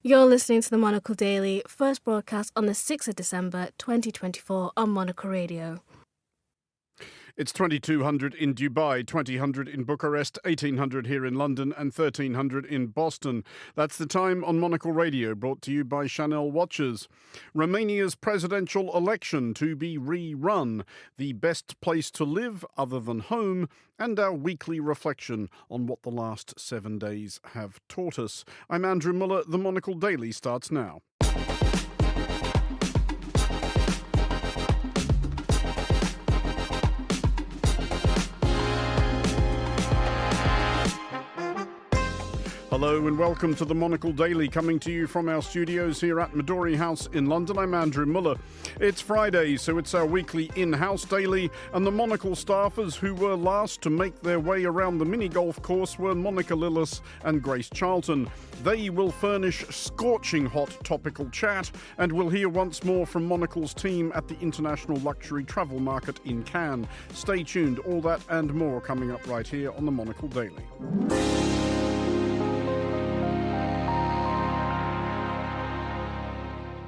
You're listening to the Monocle Daily, first broadcast on the 6th of December 2024 on Monocle Radio. It's 2200 in Dubai, 2000 in Bucharest, 1800 here in London and 1300 in Boston. That's the time on Monocle Radio, brought to you by Chanel Watches. Romania's presidential election to be rerun, the best place to live other than home, and our weekly reflection on what the last 7 days have taught us. I'm Andrew Mueller. The Monocle Daily starts now. Hello and welcome to the Monocle Daily, coming to you from our studios here at Midori House in London. I'm Andrew Mueller. It's Friday, so it's our weekly in-house daily, and the Monocle staffers who were last to make their way around the mini-golf course were Monica Lillis and Grace Charlton. They will furnish scorching hot topical chat, and we'll hear once more from Monocle's team at the International Luxury Travel Market in Cannes. Stay tuned, all that and more coming up right here on the Monocle Daily.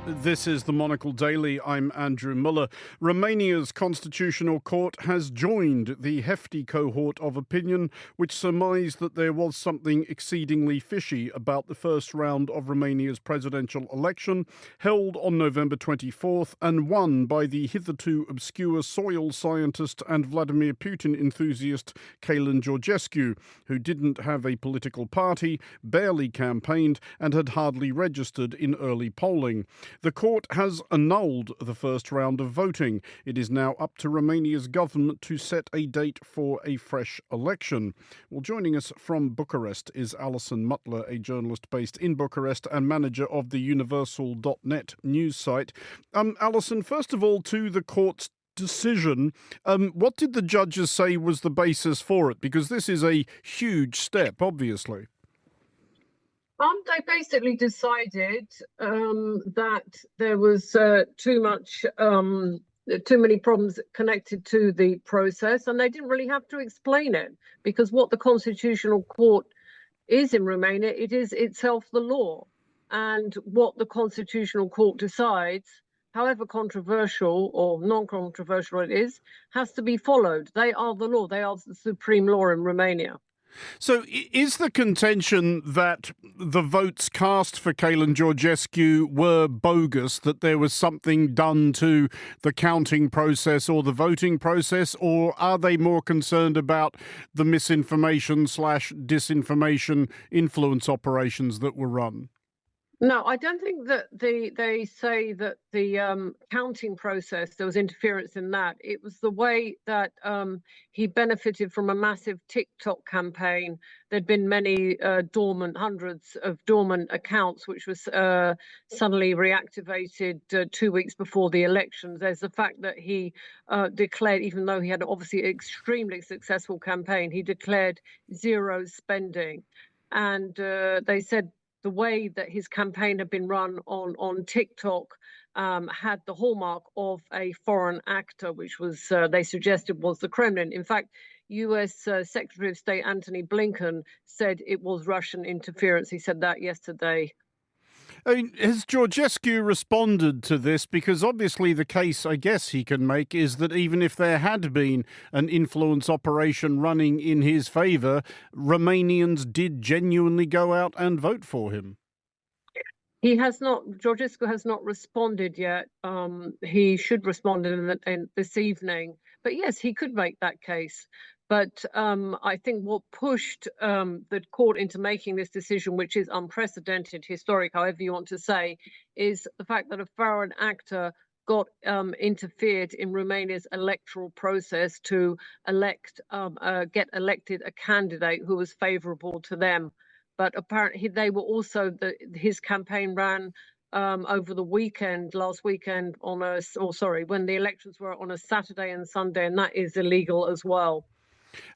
This is the Monocle Daily. I'm Andrew Mueller. Romania's Constitutional Court has joined the hefty cohort of opinion which surmised that there was something exceedingly fishy about the first round of Romania's presidential election, held on November 24th and won by the hitherto obscure soil scientist and Vladimir Putin enthusiast Călin Georgescu, who didn't have a political party, barely campaigned, and had hardly registered in early polling. The court has annulled the first round of voting. It is now up to Romania's government to set a date for a fresh election. Well, joining us from Bucharest is Alison Mutler, a journalist based in Bucharest and manager of the universal.net news site. Alison, first of all, to the court's decision, what did the judges say was the basis for it? Because this is a huge step, obviously. They basically decided that there was too many problems connected to the process, and they didn't really have to explain it, because what the Constitutional Court is in Romania, it is itself the law, and what the Constitutional Court decides, however controversial or non-controversial it is, has to be followed. They are the law. They are the supreme law in Romania. So is the contention that the votes cast for Călin Georgescu were bogus, that there was something done to the counting process or the voting process, or are they more concerned about the misinformation/disinformation influence operations that were run? No, I don't think that they say that the counting process, there was interference in that. It was the way that he benefited from a massive TikTok campaign. There'd been many hundreds of dormant accounts, which was suddenly reactivated 2 weeks before the elections. There's the fact that he declared, even though he had obviously an extremely successful campaign, he declared zero spending. And they said the way that his campaign had been run on TikTok had the hallmark of a foreign actor, which was they suggested was the Kremlin. In fact, US Secretary of State Antony Blinken said it was Russian interference. He said that yesterday. I mean, has Georgescu responded to this? Because obviously the case, I guess, he can make is that even if there had been an influence operation running in his favour, Romanians did genuinely go out and vote for him. He has not. Georgescu has not responded yet. He should respond in this evening. But yes, he could make that case. But I think what pushed the court into making this decision, which is unprecedented, historic, however you want to say, is the fact that a foreign actor got interfered in Romania's electoral process to get elected a candidate who was favourable to them. But apparently they were also, his campaign ran over the weekend, last weekend, when the elections were on a Saturday and Sunday, and that is illegal as well.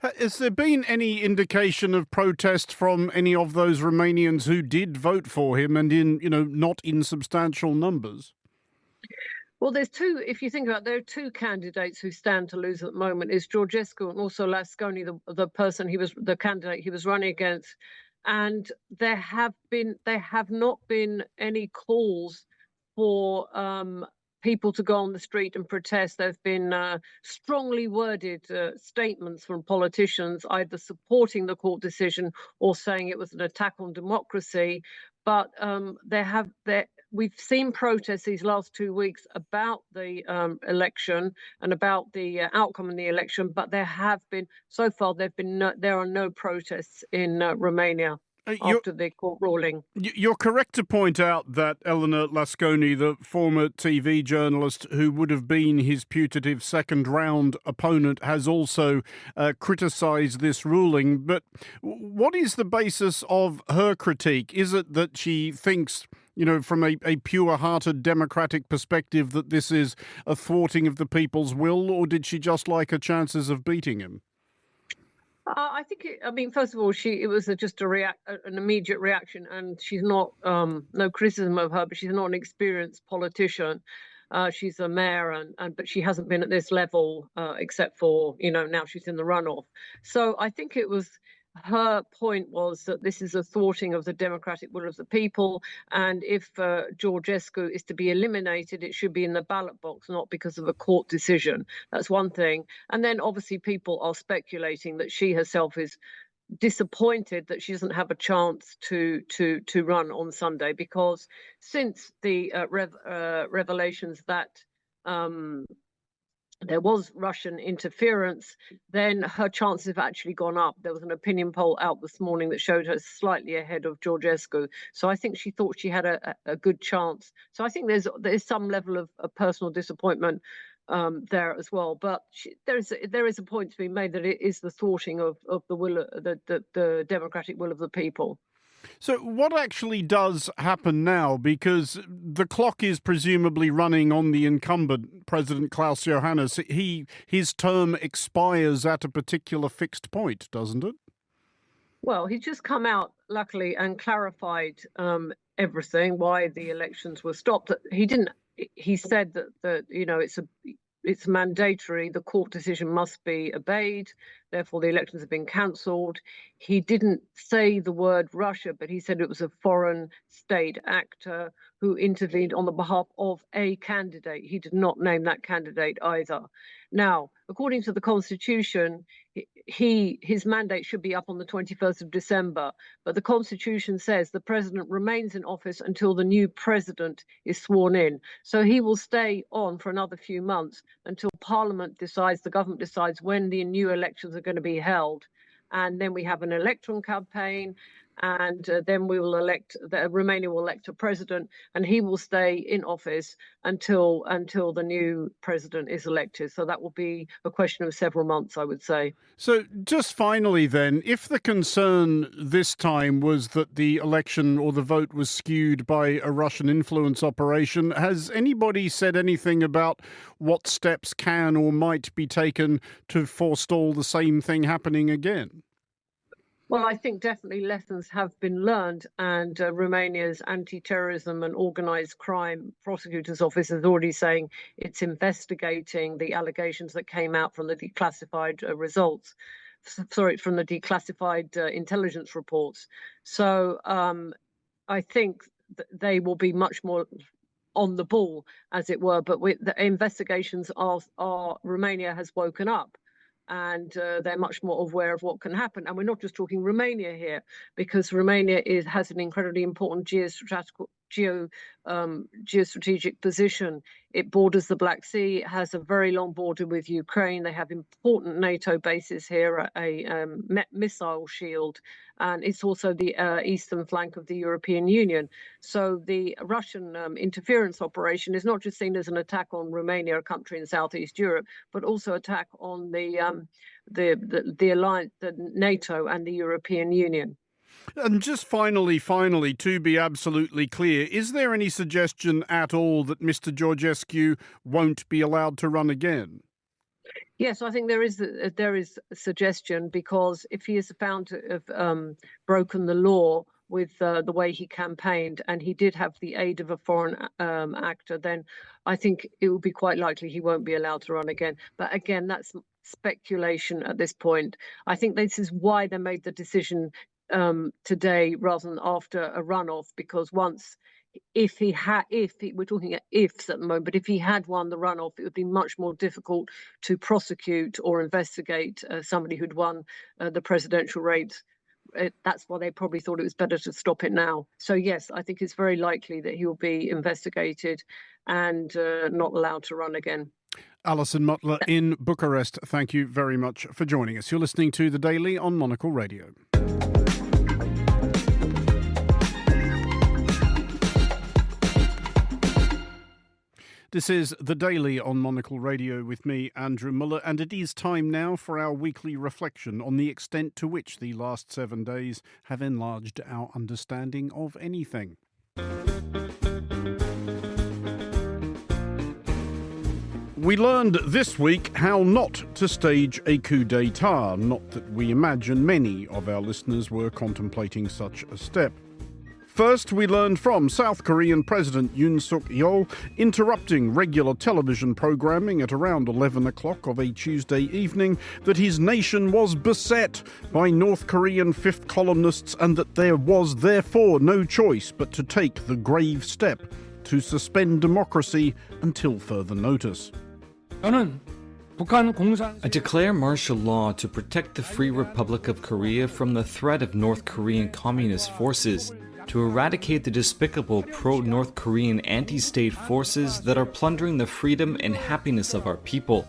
Has there been any indication of protest from any of those Romanians who did vote for him, and not in substantial numbers? Well, there's two. If you think about it, there are two candidates who stand to lose at the moment: is Georgescu and also Lasconi, the candidate he was running against. and there have not been any calls for people to go on the street and protest. There have been strongly worded statements from politicians either supporting the court decision or saying it was an attack on democracy. But we've seen protests these last 2 weeks about the election and about the outcome of the election. But there are no protests in Romania after the court ruling. You're correct to point out that Eleanor Lasconi, the former TV journalist who would have been his putative second-round opponent, has also criticised this ruling. But what is the basis of her critique? Is it that she thinks, from a pure-hearted democratic perspective, that this is a thwarting of the people's will, or did she just like her chances of beating him? I think, first of all, it was just an immediate reaction, and she's not, no criticism of her, but she's not an experienced politician. She's a mayor, but she hasn't been at this level except for, now she's in the runoff. So I think her point was that this is a thwarting of the democratic will of the people, and if Georgescu is to be eliminated, it should be in the ballot box, not because of a court decision. That's one thing. And then obviously people are speculating that she herself is disappointed that she doesn't have a chance to run on Sunday, because since the revelations that there was Russian interference, then her chances have actually gone up. There was an opinion poll out this morning that showed her slightly ahead of Georgescu. So I think she thought she had a good chance. So I think there's some level of personal disappointment there as well. But there is a point to be made that it is the thwarting of the will, the democratic will of the people. So what actually does happen now? Because the clock is presumably running on the incumbent, President Klaus Johannes. His term expires at a particular fixed point, doesn't it? Well, he's just come out, luckily, and clarified everything, why the elections were stopped. He said that it's mandatory. The court decision must be obeyed. Therefore, the elections have been cancelled. He didn't say the word Russia, but he said it was a foreign state actor who intervened on the behalf of a candidate. He did not name that candidate either. Now, according to the Constitution, his mandate should be up on the 21st of December, but the Constitution says the president remains in office until the new president is sworn in. So he will stay on for another few months until the government decides when the new elections are going to be held. And then we have an electoral campaign, and then Romania will elect a president, and he will stay in office until the new president is elected. So that will be a question of several months, I would say. So just finally then, if the concern this time was that the election or the vote was skewed by a Russian influence operation, has anybody said anything about what steps can or might be taken to forestall the same thing happening again? Well, I think definitely lessons have been learned, and Romania's anti-terrorism and organised crime prosecutors office is already saying it's investigating the allegations that came out from the declassified from the declassified intelligence reports. So I think they will be much more on the ball, as it were. But the investigations are Romania has woken up, and they're much more aware of what can happen. And we're not just talking Romania here, because Romania has an incredibly important geostrategic position. It borders the Black Sea. It has a very long border with Ukraine. They have important NATO bases here, a missile shield, and it's also the eastern flank of the European Union. So the Russian interference operation is not just seen as an attack on Romania, a country in Southeast Europe, but also attack on the alliance, the NATO and the European Union. And just finally, to be absolutely clear, is there any suggestion at all that Mr. Georgescu won't be allowed to run again? Yes, I think there is a suggestion, because if he is found to have broken the law with the way he campaigned, and he did have the aid of a foreign actor, then I think it will be quite likely he won't be allowed to run again. But again, that's speculation at this point. I think this is why they made the decision today rather than after a runoff, because we're talking at ifs at the moment, but if he had won the runoff, it would be much more difficult to prosecute or investigate somebody who'd won the presidential race. That's why they probably thought it was better to stop it now. So yes, I think it's very likely that he will be investigated and not allowed to run again. Alison Mutler in Bucharest, thank you very much for joining us. You're listening to The Daily on Monocle Radio. This is The Daily on Monocle Radio with me, Andrew Mueller, and it is time now for our weekly reflection on the extent to which the last 7 days have enlarged our understanding of anything. We learned this week how not to stage a coup d'etat, not that we imagine many of our listeners were contemplating such a step. First, we learned from South Korean President Yoon Suk-yeol interrupting regular television programming at around 11 o'clock of a Tuesday evening that his nation was beset by North Korean fifth columnists and that there was therefore no choice but to take the grave step to suspend democracy until further notice. I declare martial law to protect the Free Republic of Korea from the threat of North Korean communist forces, to eradicate the despicable pro-North Korean anti-state forces that are plundering the freedom and happiness of our people.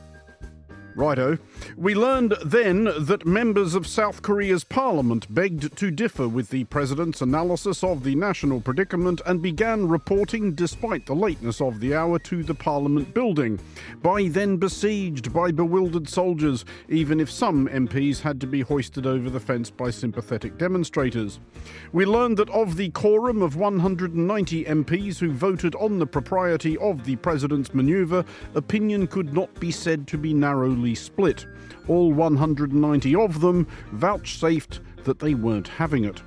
Righto. We learned then that members of South Korea's parliament begged to differ with the president's analysis of the national predicament and began reporting, despite the lateness of the hour, to the parliament building, by then besieged by bewildered soldiers, even if some MPs had to be hoisted over the fence by sympathetic demonstrators. We learned that of the quorum of 190 MPs who voted on the propriety of the president's manoeuvre, opinion could not be said to be narrowly split. All 190 of them vouchsafed that they weren't having it.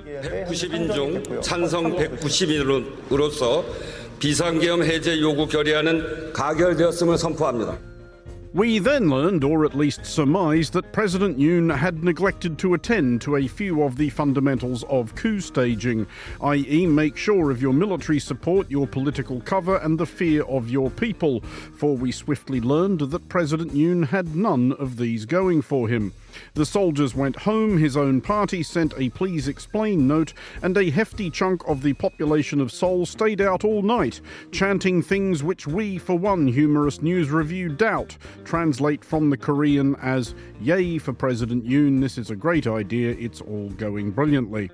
190인 중 찬성 190인으로서 비상계엄 해제 요구 결의안은 가결되었음을 선포합니다. We then learned, or at least surmised, that President Yoon had neglected to attend to a few of the fundamentals of coup staging, i.e. make sure of your military support, your political cover and the fear of your people, for we swiftly learned that President Yoon had none of these going for him. The soldiers went home, his own party sent a please explain note, and a hefty chunk of the population of Seoul stayed out all night, chanting things which we, for one humorous news review, doubt translate from the Korean as, "Yay for President Yoon, this is a great idea, it's all going brilliantly."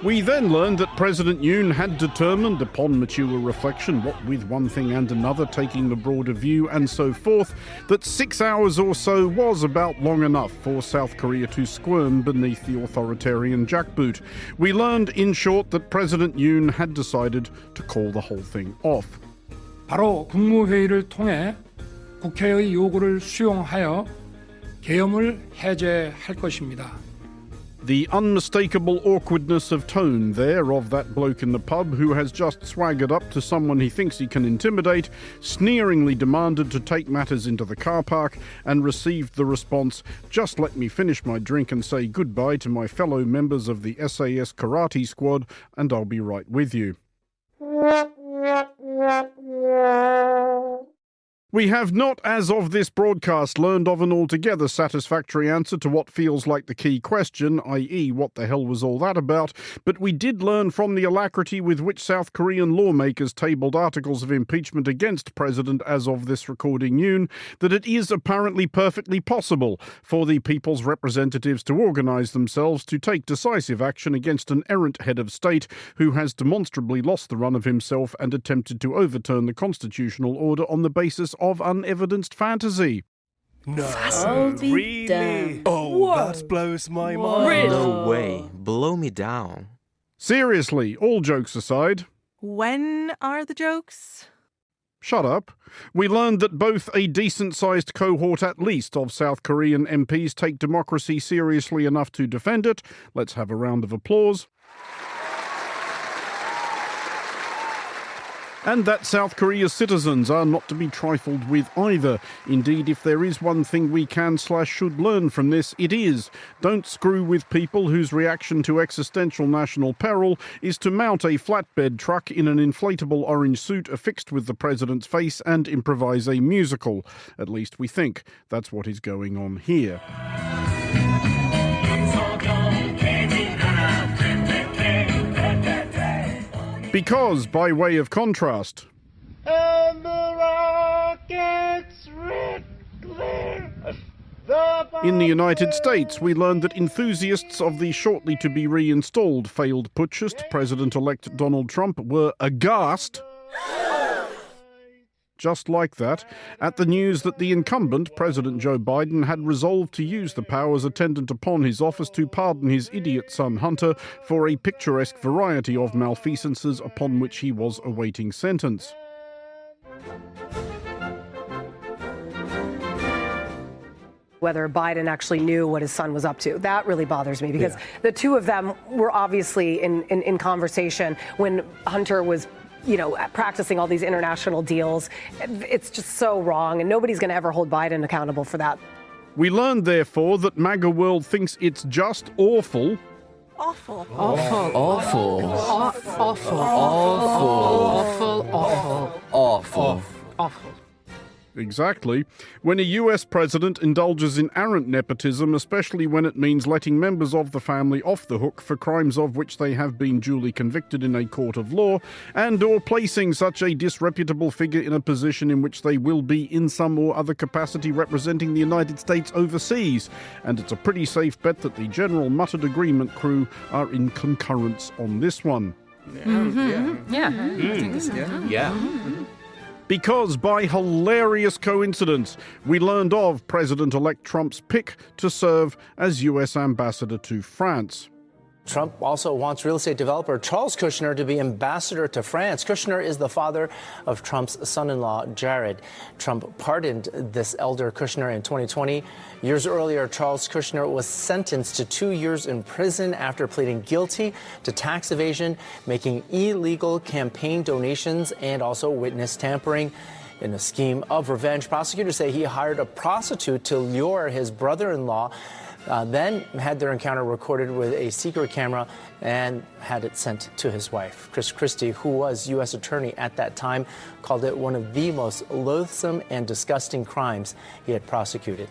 We then learned that President Yoon had determined, upon mature reflection, what with one thing and another, taking the broader view and so forth, that 6 hours or so was about long enough for South Korea to squirm beneath the authoritarian jackboot. We learned, in short, that President Yoon had decided to call the whole thing off. 바로 국무회의를 통해 국회의 요구를 수용하여 계엄을 해제할 것입니다. The unmistakable awkwardness of tone there of that bloke in the pub who has just swaggered up to someone he thinks he can intimidate, sneeringly demanded to take matters into the car park, and received the response, "Just let me finish my drink and say goodbye to my fellow members of the SAS karate squad, and I'll be right with you." We have not, as of this broadcast, learned of an altogether satisfactory answer to what feels like the key question, i.e. what the hell was all that about, but we did learn from the alacrity with which South Korean lawmakers tabled articles of impeachment against President as of this recording Yoon, that it is apparently perfectly possible for the people's representatives to organise themselves to take decisive action against an errant head of state who has demonstrably lost the run of himself and attempted to overturn the constitutional order on the basis of unevidenced fantasy. No, I'll be really? damned. Oh, Whoa. that blows my Whoa. mind. Really? No way. Blow me down. Seriously, all jokes aside. When are the jokes? Shut up. We learned that both a decent-sized cohort at least of South Korean MPs take democracy seriously enough to defend it. Let's have a round of applause. And that South Korea's citizens are not to be trifled with either. Indeed, if there is one thing we can/should learn from this, it is don't screw with people whose reaction to existential national peril is to mount a flatbed truck in an inflatable orange suit affixed with the president's face and improvise a musical. At least we think that's what is going on here. Because, by way of contrast, and the rockets red glare. In the United States, we learned that enthusiasts of the shortly to be reinstalled failed putschist President-elect Donald Trump were aghast, just like that, at the news that the incumbent, President Joe Biden, had resolved to use the powers attendant upon his office to pardon his idiot son Hunter for a picturesque variety of malfeasances upon which he was awaiting sentence. Whether Biden actually knew what his son was up to. That really bothers me because the two of them were obviously in conversation when Hunter was practicing all these international deals. It's just so wrong, and nobody's going to ever hold Biden accountable for that. We learned, therefore, that MAGA world thinks it's just awful. Awful. Awful. Awful. Awful. Awful. Awful. Awful. Exactly. When a US president indulges in arrant nepotism, especially when it means letting members of the family off the hook for crimes of which they have been duly convicted in a court of law, and or placing such a disreputable figure in a position in which they will be in some or other capacity representing the United States overseas. And it's a pretty safe bet that the General Muttered Agreement crew are in concurrence on this one. Because, by hilarious coincidence, we learned of President-elect Trump's pick to serve as US ambassador to France. Trump also wants real estate developer Charles Kushner to be ambassador to France. Kushner is the father of Trump's son-in-law, Jared. Trump pardoned this elder Kushner in 2020. Years earlier, Charles Kushner was sentenced to 2 years in prison after pleading guilty to tax evasion, making illegal campaign donations, and also witness tampering. In a scheme of revenge, prosecutors say he hired a prostitute to lure his brother-in-law, then had their encounter recorded with a secret camera and had it sent to his wife. Chris Christie, who was U.S. attorney at that time, called it one of the most loathsome and disgusting crimes he had prosecuted.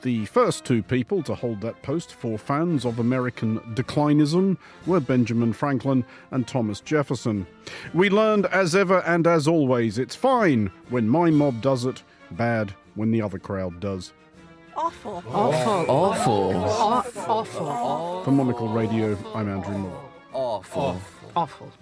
The first two people to hold that post for fans of American declinism were Benjamin Franklin and Thomas Jefferson. We learned, as ever and as always, it's fine when my mob does it, bad when the other crowd does. Awful. Awful. Awful. Awful. For Monocle Radio, I'm Andrew Mueller. Awful. Awful.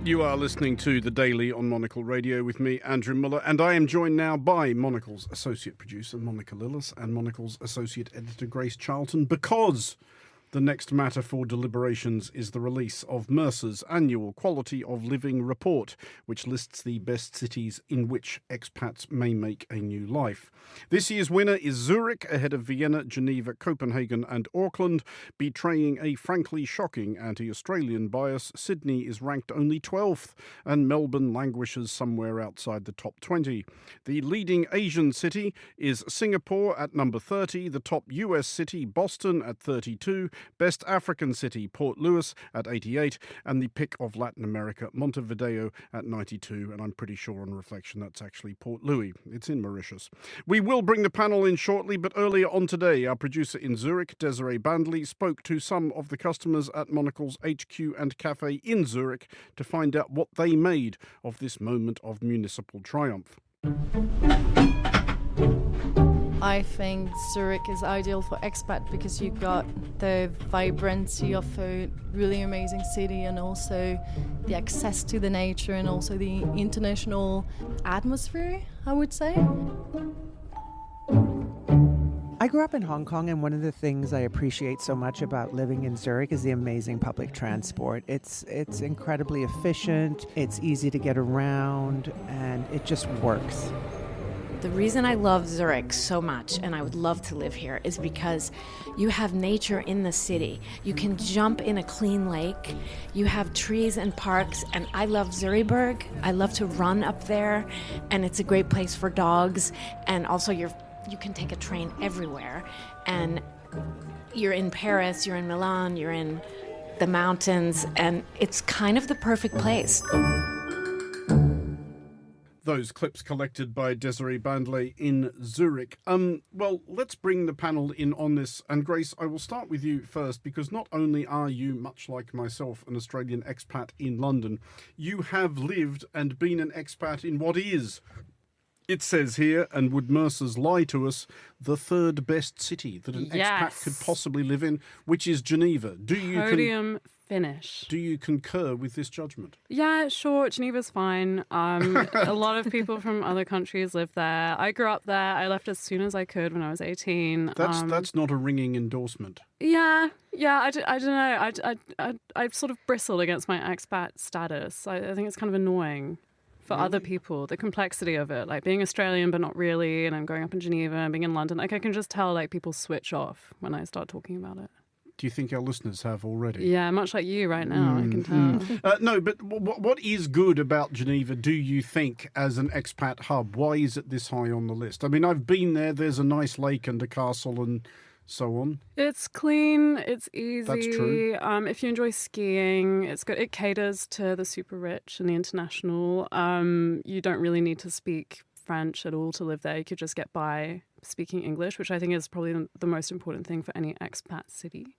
You are listening to The Daily on Monocle Radio with me, Andrew Mueller, and I am joined now by Monocle's associate producer, Monica Lillis, and Monocle's associate editor, Grace Charlton, because the next matter for deliberations is the release of Mercer's annual Quality of Living report, which lists the best cities in which expats may make a new life. This year's winner is Zurich, ahead of Vienna, Geneva, Copenhagen and Auckland. Betraying a frankly shocking anti-Australian bias, Sydney is ranked only 12th, and Melbourne languishes somewhere outside the top 20. The leading Asian city is Singapore at number 30, the top US city, Boston, at 32, best African city, Port Louis, at 88, and the pick of Latin America, Montevideo, at 92, and I'm pretty sure on reflection that's actually Port Louis. It's in Mauritius. We will bring the panel in shortly, but earlier on today, our producer in Zurich, Desiree Bandley, spoke to some of the customers at Monocle's HQ and cafe in Zurich to find out what they made of this moment of municipal triumph. I think Zurich is ideal for expat because you got the vibrancy of a really amazing city and also the access to the nature and also the international atmosphere, I would say. I grew up in Hong Kong, and one of the things I appreciate so much about living in Zurich is the amazing public transport. It's incredibly efficient, it's easy to get around, and it just works. The reason I love Zurich so much, and I would love to live here, is because you have nature in the city. You can jump in a clean lake. You have trees and parks, and I love Zurichberg. I love to run up there, and it's a great place for dogs. And also, you can take a train everywhere, and you're in Paris, you're in Milan, you're in the mountains, and it's kind of the perfect place. Those clips collected by Desiree Bandley in Zurich. Well, let's bring the panel in on this. And Grace, I will start with you first, because not only are you, much like myself, an Australian expat in London, you have lived and been an expat in what is, it says here, and would Mercer's lie to us, the third best city that an expat could possibly live in, which is Geneva. Podium finish. Do you concur with this judgment? Yeah, sure. Geneva's fine. A lot of people from other countries live there. I grew up there. I left as soon as I could when I was 18. That's not a ringing endorsement. Yeah. I don't know. I sort of bristle against my expat status. I think it's kind of annoying for other people, the complexity of it, like being Australian but not really, and I'm growing up in Geneva and being in London. Like, I can just tell, like, people switch off when I start talking about it. Do you think our listeners have already? Yeah, much like you right now, I can tell. No, but what is good about Geneva, do you think, as an expat hub? Why is it this high on the list? I mean, I've been there. There's a nice lake and a castle and so on. It's clean. It's easy. That's true. If you enjoy skiing, it's good. It caters to the super rich and the international. You don't really need to speak French at all to live there. You could just get by speaking English, which I think is probably the most important thing for any expat city.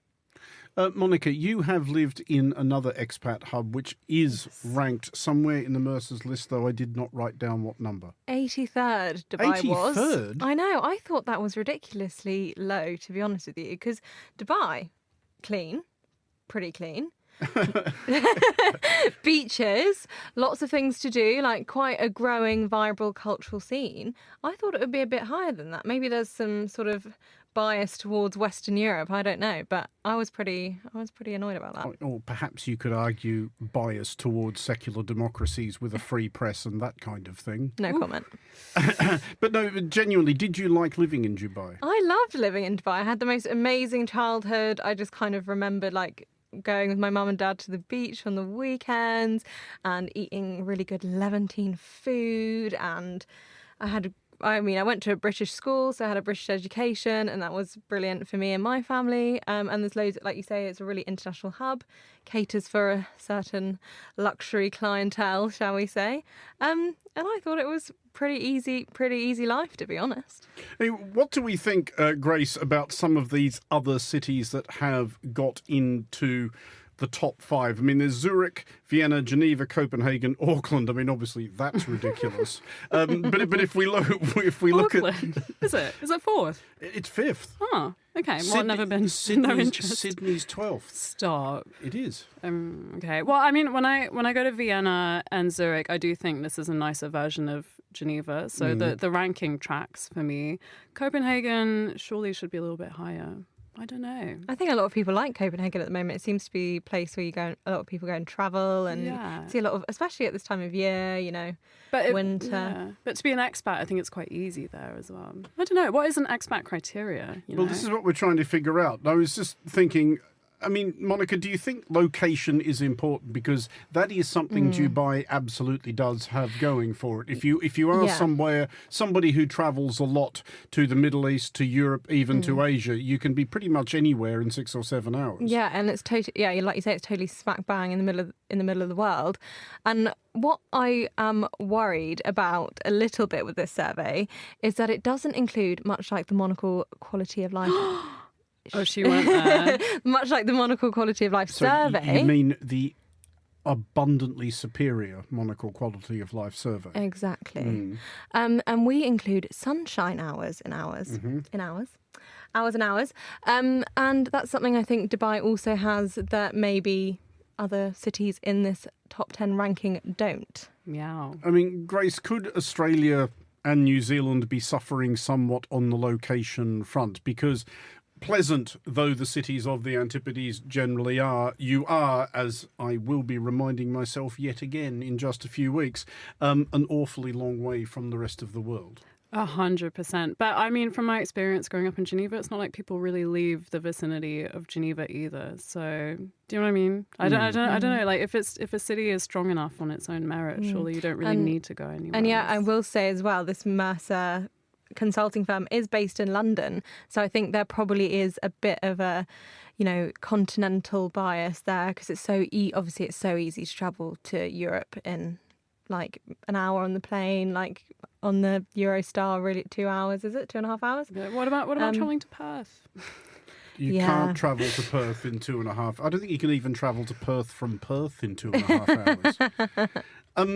Monica, you have lived in another expat hub, which is ranked somewhere in the Mercer's list, though I did not write down what number. 83rd Dubai was. 83rd? I know. I thought that was ridiculously low, to be honest with you, because Dubai, clean, pretty clean. Beaches, lots of things to do, like quite a growing, vibrant cultural scene. I thought it would be a bit higher than that. Maybe there's some sort of bias towards Western Europe, I don't know, but I was pretty annoyed about that. Or perhaps you could argue bias towards secular democracies with a free press and that kind of thing. No comment. But no, genuinely, did you like living in Dubai? I loved living in Dubai. I had the most amazing childhood. I just kind of remembered, like, going with my mum and dad to the beach on the weekends and eating really good Levantine food, and I went to a British school, so I had a British education, and that was brilliant for me and my family. And there's loads, like you say, it's a really international hub, caters for a certain luxury clientele, shall we say. And I thought it was pretty easy life, to be honest. Hey, what do we think, Grace, about some of these other cities that have got into the top five? I mean, there's Zurich, Vienna, Geneva, Copenhagen, Auckland. I mean, obviously that's ridiculous. But if we look Auckland. Is it fourth? It's fifth. Oh, okay. Well, I've never been. No interest. Sydney's 12th. Stop. It is. Okay. Well, I mean, when I go to Vienna and Zurich, I do think this is a nicer version of Geneva. So the ranking tracks for me. Copenhagen surely should be a little bit higher. I don't know. I think a lot of people like Copenhagen at the moment. It seems to be a place where a lot of people go and travel and see a lot of, especially at this time of year, winter. Yeah. But to be an expat, I think it's quite easy there as well. I don't know. What is an expat criteria? Well, this is what we're trying to figure out. I was just thinking, I mean, Monica, do you think location is important? Because that is something Dubai absolutely does have going for it. If you are somebody who travels a lot to the Middle East, to Europe, even to Asia, you can be pretty much anywhere in 6 or 7 hours. Yeah, and it's totally, like you say, it's totally smack bang in the middle of the world. And what I am worried about a little bit with this survey is that it doesn't include, much like the Monocle Quality of Life. Oh, she went there. Much like the Monocle Quality of Life survey. You mean the abundantly superior Monocle Quality of Life survey? Exactly. And we include sunshine hours and hours. Hours and hours. And that's something I think Dubai also has that maybe other cities in this top 10 ranking don't. Meow. I mean, Grace, could Australia and New Zealand be suffering somewhat on the location front? Because pleasant though the cities of the Antipodes generally are, you are, as I will be reminding myself yet again in just a few weeks, an awfully long way from the rest of the world. 100%. But I mean, from my experience growing up in Geneva, it's not like people really leave the vicinity of Geneva either. So, do you know what I mean? I don't know. Like, if a city is strong enough on its own merit, surely you don't really need to go anywhere. And yeah, else. I will say as well, this Mercer consulting firm is based in London, so I think there probably is a bit of a, continental bias there, because it's obviously it's so easy to travel to Europe in like an hour on the plane, like on the Eurostar, really 2 hours, is it 2.5 hours? Yeah, what about travelling to Perth? You can't travel to Perth in 2.5. I don't think you can even travel to Perth from Perth in 2.5 hours.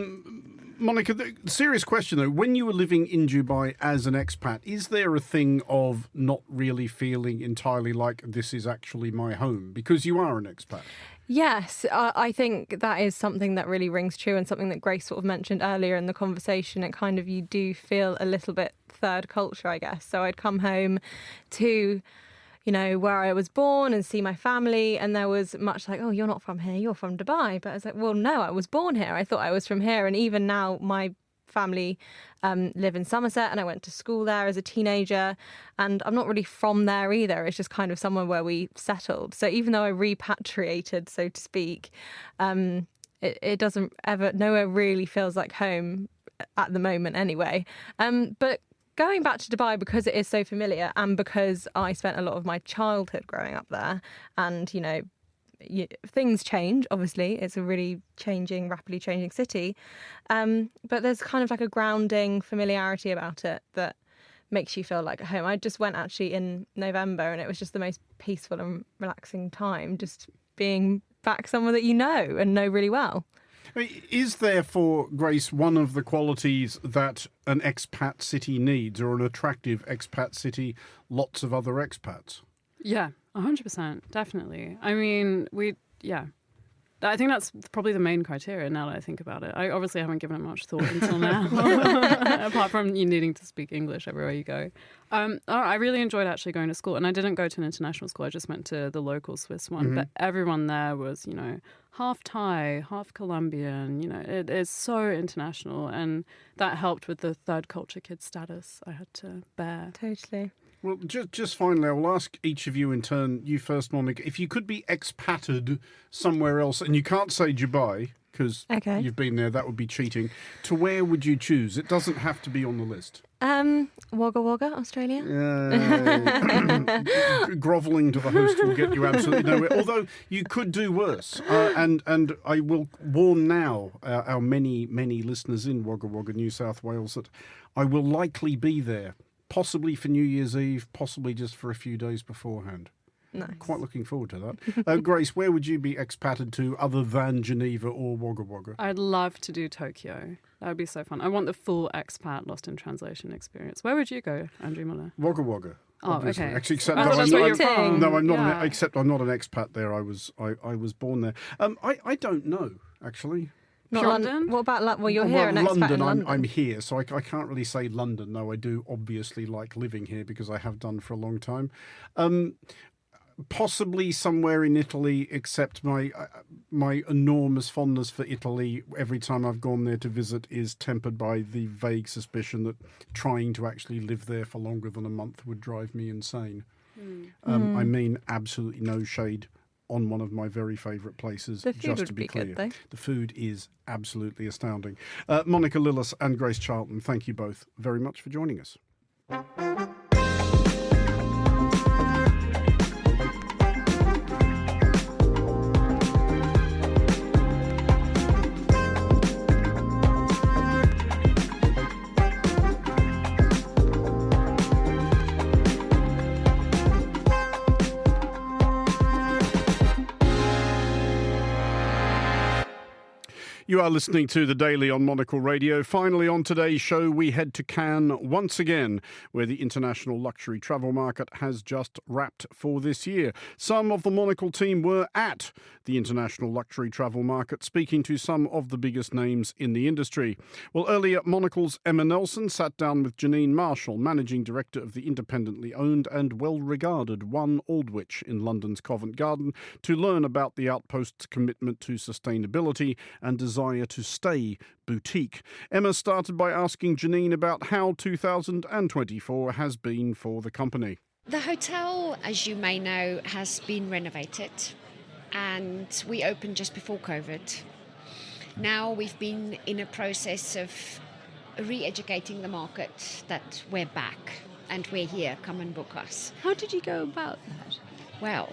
Monica, the serious question though, when you were living in Dubai as an expat, is there a thing of not really feeling entirely like this is actually my home because you are an expat? Yes, I think that is something that really rings true, and something that Grace sort of mentioned earlier in the conversation. It kind of, you do feel a little bit third culture, I guess. So I'd come home to, where I was born and see my family, and there was much like, oh, you're not from here, you're from Dubai. But I was like, well, no, I was born here. I thought I was from here. And even now, my family live in Somerset, and I went to school there as a teenager, and I'm not really from there either. It's just kind of somewhere where we settled. So even though I repatriated, so to speak, it doesn't ever, nowhere really feels like home at the moment anyway. But going back to Dubai, because it is so familiar, and because I spent a lot of my childhood growing up there, and things change, obviously. It's a really rapidly changing city. But there's kind of like a grounding familiarity about it that makes you feel like at home. I just went actually in November, and it was just the most peaceful and relaxing time, just being back somewhere that you know and know really well. Is therefore, Grace, one of the qualities that an expat city needs, or an attractive expat city, lots of other expats? Yeah, 100%, definitely. I mean, I think that's probably the main criteria now that I think about it. I obviously haven't given it much thought until now, apart from you needing to speak English everywhere you go. I really enjoyed actually going to school, and I didn't go to an international school. I just went to the local Swiss one. Mm-hmm. But everyone there was, half Thai, half Colombian. It is so international, and that helped with the third culture kid status I had to bear. Totally. Well, just finally, I will ask each of you in turn, you first, Monica, if you could be expated somewhere else, and you can't say Dubai, because you've been there, that would be cheating, to where would you choose? It doesn't have to be on the list. Wagga Wagga, Australia. Grovelling to the host will get you absolutely nowhere. Although you could do worse. And I will warn now our many, many listeners in Wagga Wagga, New South Wales, that I will likely be there. Possibly for New Year's Eve, possibly just for a few days beforehand. Nice. Quite looking forward to that. Grace, where would you be expated to other than Geneva or Wagga Wagga? I'd love to do Tokyo. That would be so fun. I want the full expat lost in translation experience. Where would you go, Andrew Mueller? Wagga Wagga. Oh, obviously. okay. Actually, except I'm not except I'm not an expat there. I was born there. I don't know, actually. Not London? What about, you're here, an expat in London. I'm here, so I can't really say London. No, I do obviously like living here because I have done for a long time. Possibly somewhere in Italy, except my enormous fondness for Italy every time I've gone there to visit is tempered by the vague suspicion that trying to actually live there for longer than a month would drive me insane. I mean, absolutely no shade on one of my very favourite places, the food just would to be be clear. Good, though. The food is absolutely astounding. Monica Lillis and Grace Charlton, thank you both very much for joining us. You are listening to The Daily on Monocle Radio. Finally, on today's show, we head to Cannes once again, where the international luxury travel market has just wrapped for this year. Some of the Monocle team were at the international luxury travel market, speaking to some of the biggest names in the industry. Well, earlier, Monocle's Emma Nelson sat down with Janine Marshall, managing director of the independently owned and well-regarded One Aldwych in London's Covent Garden, to learn about the outpost's commitment to sustainability and desire to stay boutique. Emma started by asking Janine about how 2024 has been for the company. The hotel, as you may know, has been renovated, and we opened just before COVID. Now we've been in a process of re-educating the market that we're back and we're here, come and book us. How did you go about that? Well,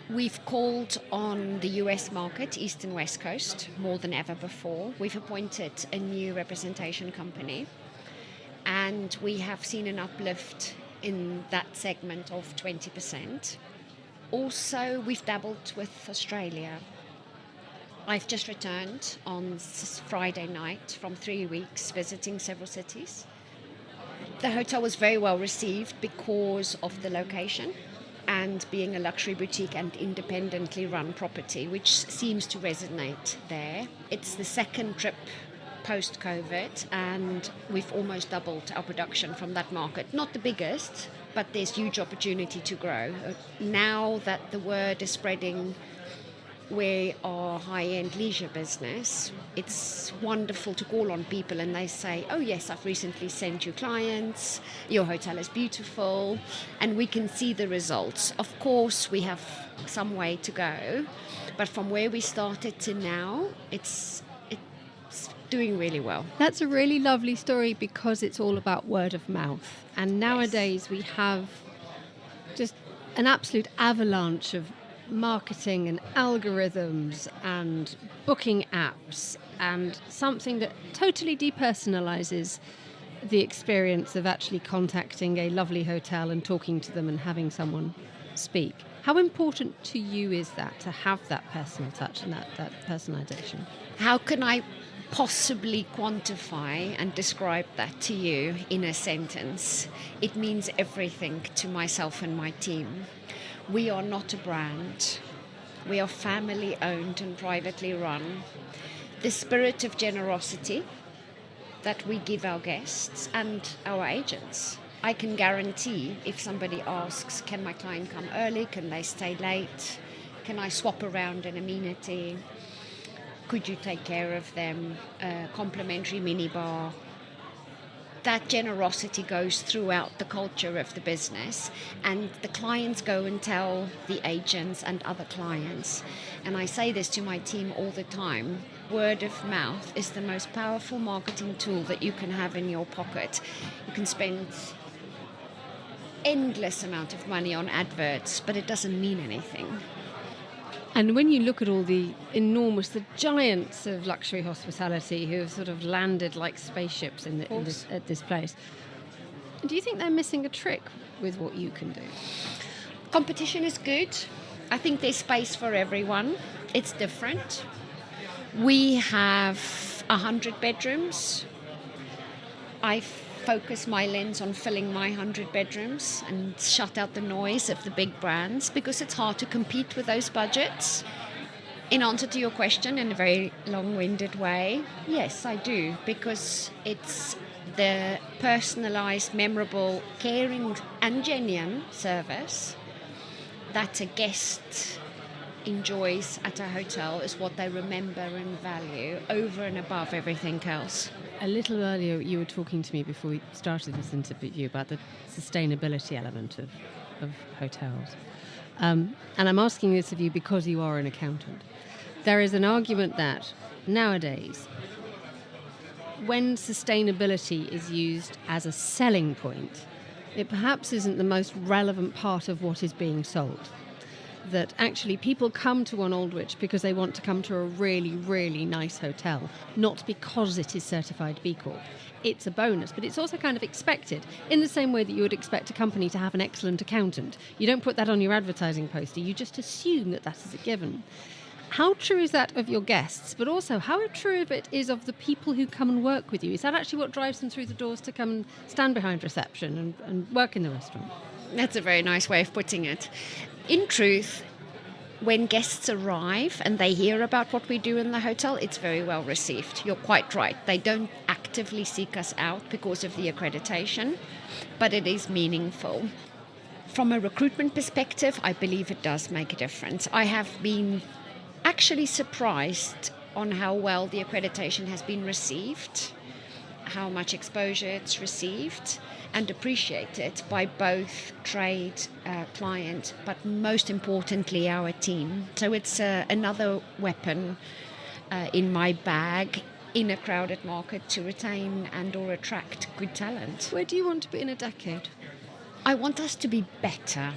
we've called on the US market, East and West Coast, more than ever before. We've appointed a new representation company, and we have seen an uplift in that segment of 20%. Also, we've dabbled with Australia. I've just returned on Friday night from 3 weeks visiting several cities. The hotel was very well received because of the location and being a luxury boutique and independently run property, which seems to resonate there. It's the second trip post-COVID, and we've almost doubled our production from that market. Not the biggest, but there's huge opportunity to grow. Now that the word is spreading, we are high-end leisure business, it's wonderful to call on people and they say, oh yes, I've recently sent you clients, your hotel is beautiful, and we can see the results. Of course, we have some way to go, but from where we started to now, it's doing really well. That's a really lovely story because it's all about word of mouth. And nowadays we have just an absolute avalanche of marketing and algorithms and booking apps and something that totally depersonalizes the experience of actually contacting a lovely hotel and talking to them and having someone speak. How important to you is that, to have that personal touch and that personalization? How can I possibly quantify and describe that to you in a sentence? It means everything to myself and my team. We are not a brand. We are family owned and privately run. The spirit of generosity that we give our guests and our agents. I can guarantee if somebody asks, can my client come early? Can they stay late? Can I swap around an amenity? Could you take care of them? Complimentary minibar. That generosity goes throughout the culture of the business, and the clients go and tell the agents and other clients. And I say this to my team all the time. Word of mouth is the most powerful marketing tool that you can have in your pocket. You can spend endless amount of money on adverts, but it doesn't mean anything. And when you look at all the giants of luxury hospitality who have sort of landed like spaceships at this place, do you think they're missing a trick with what you can do? Competition is good. I think there's space for everyone. It's different. We have 100 bedrooms. I focus my lens on filling my 100 bedrooms and shut out the noise of the big brands because it's hard to compete with those budgets. In answer to your question in a very long-winded way, yes, I do, because it's the personalised, memorable, caring and genuine service that a guest enjoys at a hotel is what they remember and value over and above everything else. A little earlier you were talking to me before we started this interview about the sustainability element of hotels. And I'm asking this of you because you are an accountant. There is an argument that nowadays, when sustainability is used as a selling point, it perhaps isn't the most relevant part of what is being sold. That actually people come to One Aldwych because they want to come to a really, really nice hotel, not because it is certified B Corp. It's a bonus, but it's also kind of expected, in the same way that you would expect a company to have an excellent accountant. You don't put that on your advertising poster, you just assume that that is a given. How true is that of your guests, but also how true of it is of the people who come and work with you? Is that actually what drives them through the doors to come and stand behind reception and work in the restaurant? That's a very nice way of putting it. In truth, when guests arrive and they hear about what we do in the hotel, it's very well received. You're quite right. They don't actively seek us out because of the accreditation, but it is meaningful. From a recruitment perspective, I believe it does make a difference. I have been actually surprised on how well the accreditation has been received, how much exposure it's received, and appreciated by both trade, client, but most importantly our team. So it's another weapon in my bag in a crowded market to retain and or attract good talent. Where do you want to be in a decade? I want us to be better.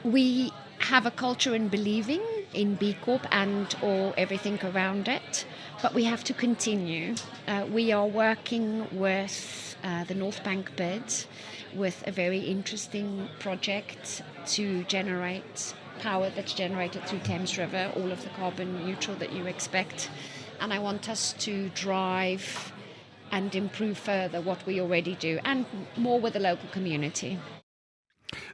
We have a culture in believing in B Corp and or everything around it, but we have to continue. We are working with the North Bank bid with a very interesting project to generate power that's generated through Thames River, all of the carbon neutral that you expect. And I want us to drive and improve further what we already do and more with the local community.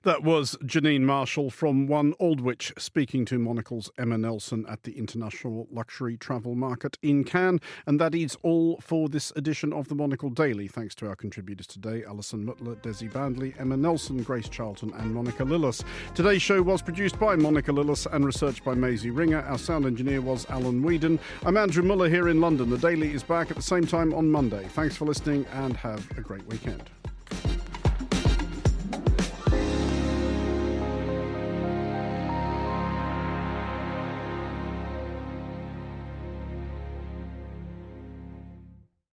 That was Janine Marshall from One Aldwych speaking to Monocle's Emma Nelson at the International Luxury Travel Market in Cannes. And that is all for this edition of the Monocle Daily. Thanks to our contributors today, Alison Mutler, Desi Bandley, Emma Nelson, Grace Charlton and Monica Lillis. Today's show was produced by Monica Lillis and researched by Maisie Ringer. Our sound engineer was Alan Whedon. I'm Andrew Mueller here in London. The Daily is back at the same time on Monday. Thanks for listening and have a great weekend.